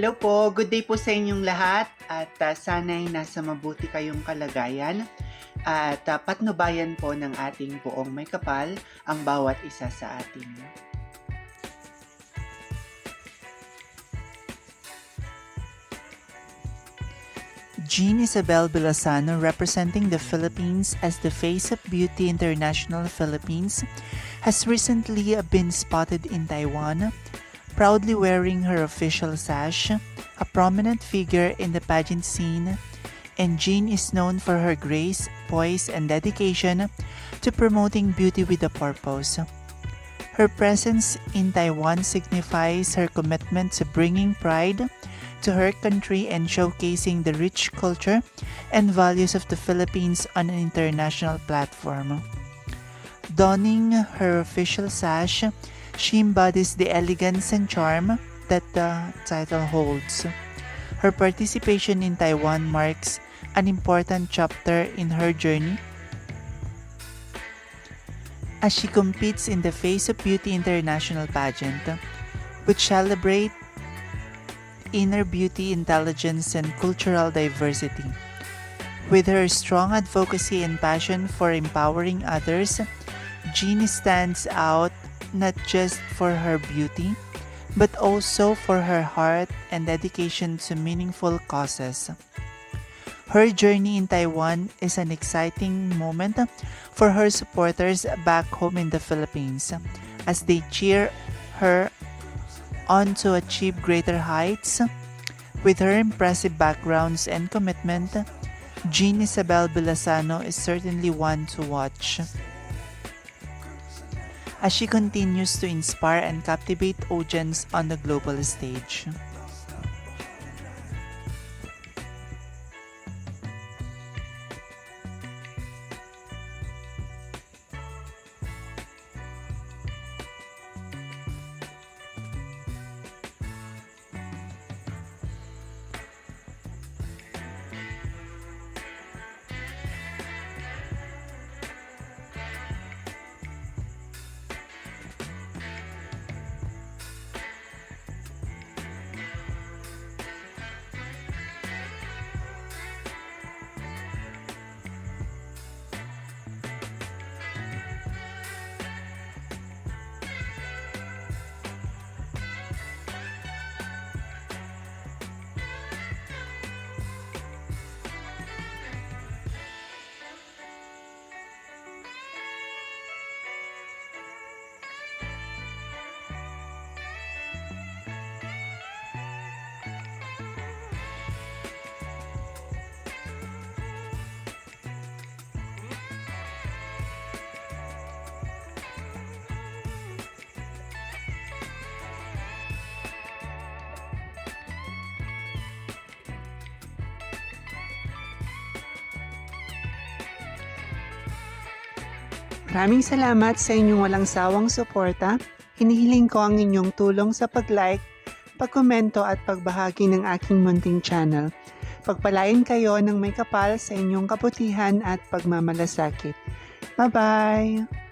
Hello po, good day po sa inyong lahat at sana'y nasa mabuti kayong kalagayan at patnubayan po ng ating buong may kapal ang bawat isa sa atin. Jean Isabel Villasano, representing the Philippines as the face of Beauty International Philippines, has recently been spotted in Taiwan, proudly wearing her official sash, a prominent figure in the pageant scene, and Jean is known for her grace, poise, and dedication to promoting beauty with a purpose. Her presence in Taiwan signifies her commitment to bringing pride to her country and showcasing the rich culture and values of the Philippines on an international platform. Donning her official sash, she embodies the elegance and charm that the title holds. Her participation in Taiwan marks an important chapter in her journey as she competes in the Face of Beauty International pageant, which celebrates inner beauty, intelligence, and cultural diversity. With her strong advocacy and passion for empowering others, Jean stands out not just for her beauty, but also for her heart and dedication to meaningful causes. Her journey in Taiwan is an exciting moment for her supporters back home in the Philippines as they cheer her on to achieve greater heights. With her impressive backgrounds and commitment, Jean Isabel Villasano is certainly one to watch as she continues to inspire and captivate audience on the global stage. Maraming salamat sa inyong walang sawang suporta. Hinihiling ko ang inyong tulong sa pag-like, pag-komento at pagbahagi ng aking munting channel. Pagpalain kayo ng may kapal sa inyong kabutihan at pagmamalasakit. Bye-bye!